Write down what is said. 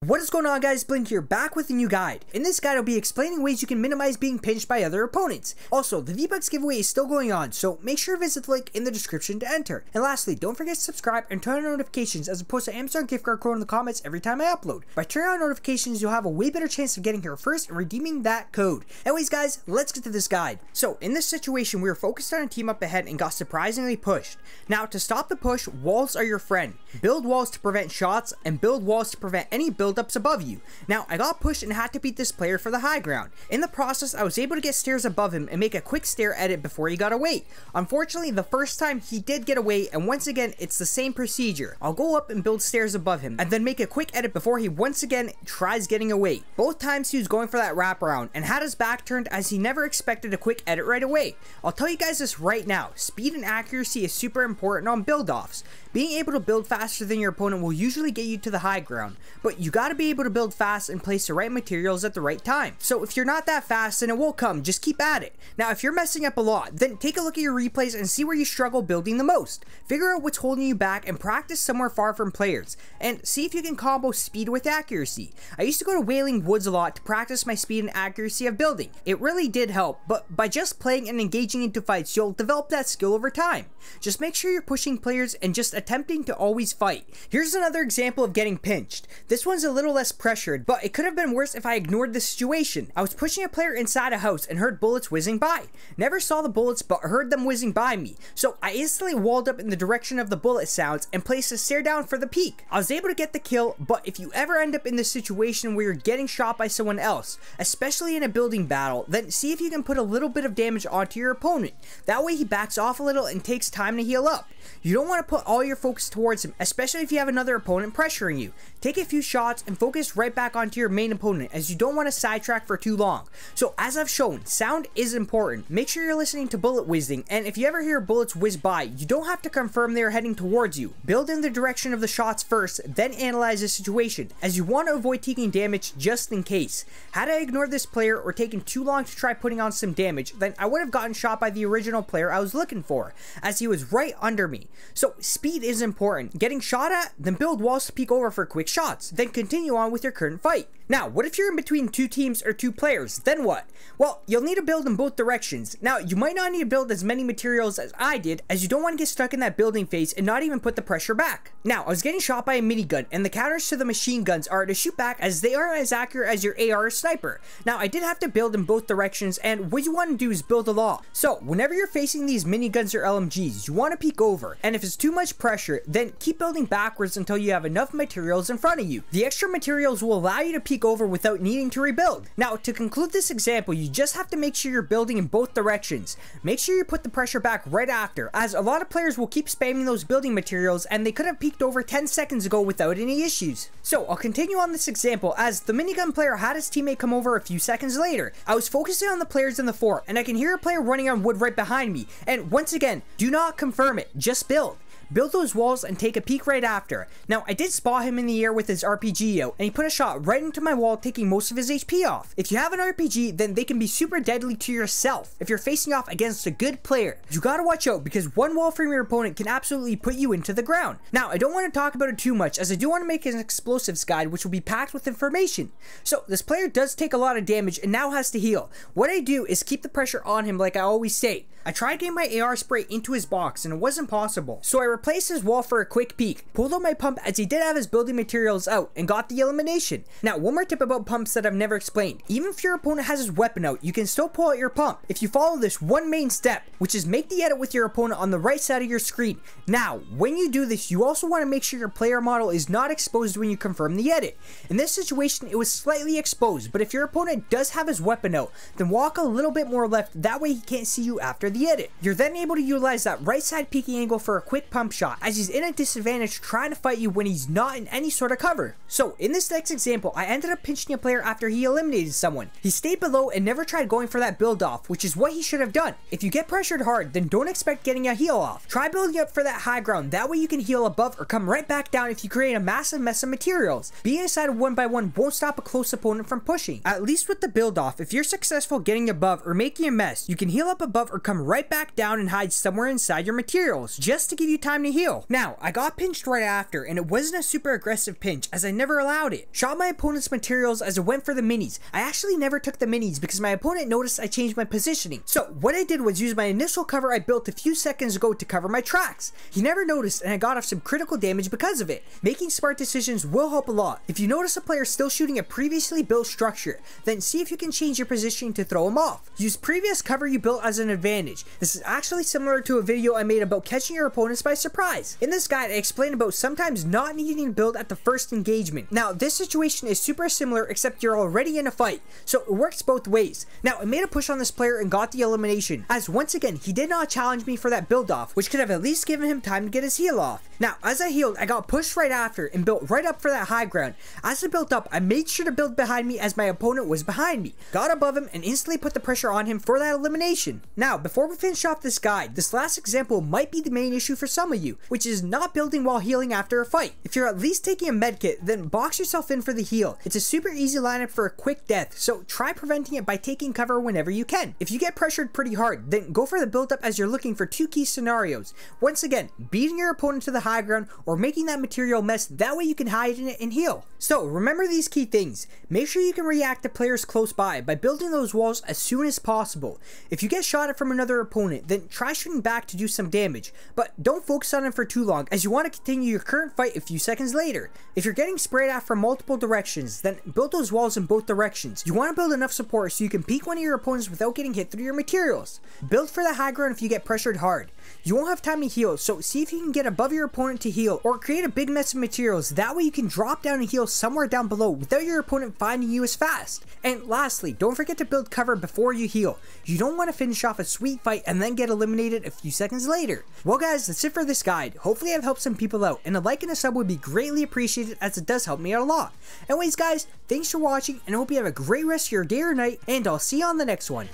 What is going on, guys? Blink here, back with a new guide. In this guide, I'll be explaining ways you can minimize being pinched by other opponents. Also, the V-Bucks giveaway is still going on, so make sure to visit the link in the description to enter. And lastly, don't forget to subscribe and turn on notifications as opposed to Amazon gift card code in the comments every time I upload. By turning on notifications, you'll have a way better chance of getting here first and redeeming that code. Anyways, guys, let's get to this guide. So, in this situation, we were focused on a team up ahead and got surprisingly pushed. Now, to stop the push, walls are your friend. Build walls to prevent shots, and build walls to prevent any buildups above you. Now, I got pushed and had to beat this player for the high ground. In the process, I was able to get stairs above him and make a quick stair edit before he got away. Unfortunately, the first time he did get away, and once again, it's the same procedure. I'll go up and build stairs above him, and then make a quick edit before he once again tries getting away. Both times he was going for that wraparound, and had his back turned as he never expected a quick edit right away. I'll tell you guys this right now, speed and accuracy is super important on build-offs. Being able to build faster than your opponent will usually get you to the high ground, but you gotta be able to build fast and place the right materials at the right time. So if you're not that fast, then it will come, just keep at it. Now, if you're messing up a lot, then take a look at your replays and see where you struggle building the most. Figure out what's holding you back and practice somewhere far from players, and see if you can combo speed with accuracy. I used to go to Wailing Woods a lot to practice my speed and accuracy of building. It really did help, but by just playing and engaging into fights, you'll develop that skill over time. Just make sure you're pushing players and just attempting to always fight. Here's another example of getting pinched. This one's a little less pressured, but it could have been worse if I ignored the situation. I was pushing a player inside a house and heard bullets whizzing by. Never saw the bullets, but heard them whizzing by me. So I instantly walled up in the direction of the bullet sounds and placed a stare down for the peek. I was able to get the kill, but if you ever end up in this situation where you're getting shot by someone else, especially in a building battle, then see if you can put a little bit of damage onto your opponent. That way he backs off a little and takes time to heal up. You don't want to put all your focus towards him, especially if you have another opponent pressuring you. Take a few shots and focus right back onto your main opponent, as you don't want to sidetrack for too long. So as I've shown, sound is important. Make sure you're listening to bullet whizzing, and if you ever hear bullets whiz by, you don't have to confirm they are heading towards you. Build in the direction of the shots first, then analyze the situation, as you want to avoid taking damage just in case. Had I ignored this player or taken too long to try putting on some damage, then I would have gotten shot by the original player I was looking for, as he was right under me. So speed is important. Getting shot at, then build walls to peek over for quick shots, then continue on with your current fight. Now, what if you're in between two teams or two players? Then what? Well, you'll need to build in both directions. Now, you might not need to build as many materials as I did, as you don't want to get stuck in that building phase and not even put the pressure back. Now, I was getting shot by a minigun, and the counters to the machine guns are to shoot back, as they aren't as accurate as your AR or sniper. Now, I did have to build in both directions, and what you want to do is build a lot. So, whenever you're facing these miniguns or LMGs, you want to peek over, and if it's too much pressure, then keep building backwards until you have enough materials in front of you. The extra materials will allow you to peek over without needing to rebuild. Now, to conclude this example, you just have to make sure you're building in both directions. Make sure you put the pressure back right after, as a lot of players will keep spamming those building materials and they could have peeked over 10 seconds ago without any issues. So I'll continue on this example, as the minigun player had his teammate come over a few seconds later. I was focusing on the players in the fort, and I can hear a player running on wood right behind me, and once again, do not confirm it, just build. Build those walls and take a peek right after. Now, I did spot him in the air with his RPG out, and he put a shot right into my wall, taking most of his HP off. If you have an RPG, then they can be super deadly to yourself if you're facing off against a good player. You gotta watch out, because one wall from your opponent can absolutely put you into the ground. Now, I don't want to talk about it too much, as I do want to make an explosives guide which will be packed with information. So, this player does take a lot of damage and now has to heal. What I do is keep the pressure on him like I always say. I tried getting my AR spray into his box and it wasn't possible, so I replaced his wall for a quick peek, pulled out my pump as he did have his building materials out, and got the elimination. Now, one more tip about pumps that I've never explained. Even if your opponent has his weapon out, you can still pull out your pump if you follow this one main step, which is make the edit with your opponent on the right side of your screen. Now, when you do this, you also want to make sure your player model is not exposed when you confirm the edit. In this situation, it was slightly exposed, but if your opponent does have his weapon out, then walk a little bit more left, that way he can't see you after the edit. You're then able to utilize that right side peeking angle for a quick pump shot, as he's in a disadvantage trying to fight you when he's not in any sort of cover. So in this next example, I ended up pinching a player after he eliminated someone. He stayed below and never tried going for that build off, which is what he should have done. If you get pressured hard, then don't expect getting a heal off. Try building up for that high ground, that way you can heal above or come right back down if you create a massive mess of materials. Being inside of 1x1 won't stop a close opponent from pushing. At least with the build off, if you're successful getting above or making a mess, you can heal up above or come right back down and hide somewhere inside your materials, just to give you time to heal. Now, I got pinched right after, and it wasn't a super aggressive pinch, as I never allowed it. Shot my opponent's materials as it went for the minis. I actually never took the minis because my opponent noticed I changed my positioning. So what I did was use my initial cover I built a few seconds ago to cover my tracks. He never noticed, and I got off some critical damage because of it. Making smart decisions will help a lot. If you notice a player still shooting a previously built structure, then see if you can change your positioning to throw him off. Use previous cover you built as an advantage. This is actually similar to a video I made about catching your opponents by surprise. In this guide, I explained about sometimes not needing to build at the first engagement. Now, this situation is super similar except you're already in a fight, so it works both ways. Now, I made a push on this player and got the elimination, as once again, he did not challenge me for that build off, which could have at least given him time to get his heal off. Now, as I healed, I got pushed right after and built right up for that high ground. As I built up, I made sure to build behind me as my opponent was behind me, got above him, and instantly put the pressure on him for that elimination. Now, before we finish off this guide, this last example might be the main issue for some of you, which is not building while healing after a fight. If you're at least taking a medkit, then box yourself in for the heal. It's a super easy lineup for a quick death, so try preventing it by taking cover whenever you can. If you get pressured pretty hard, then go for the build up as you're looking for two key scenarios. Once again, beating your opponent to the high ground or making that material mess, that way you can hide in it and heal. So remember these key things. Make sure you can react to players close by building those walls as soon as possible. If you get shot at from another opponent, then try shooting back to do some damage, but don't focus on it for too long as you want to continue your current fight a few seconds later. If you're getting sprayed at from multiple directions, then build those walls in both directions. You want to build enough support so you can peek one of your opponents without getting hit through your materials. Build for the high ground if you get pressured hard. You won't have time to heal, so see if you can get above your opponent to heal or create a big mess of materials. That way you can drop down and heal somewhere down below without your opponent finding you as fast. And lastly, don't forget to build cover before you heal. You don't want to finish off a sweet fight and then get eliminated a few seconds later. Well guys, that's it for this guide. Hopefully I've helped some people out, and a like and a sub would be greatly appreciated as it does help me out a lot. Anyways guys, thanks for watching, and I hope you have a great rest of your day or night, and I'll see you on the next one.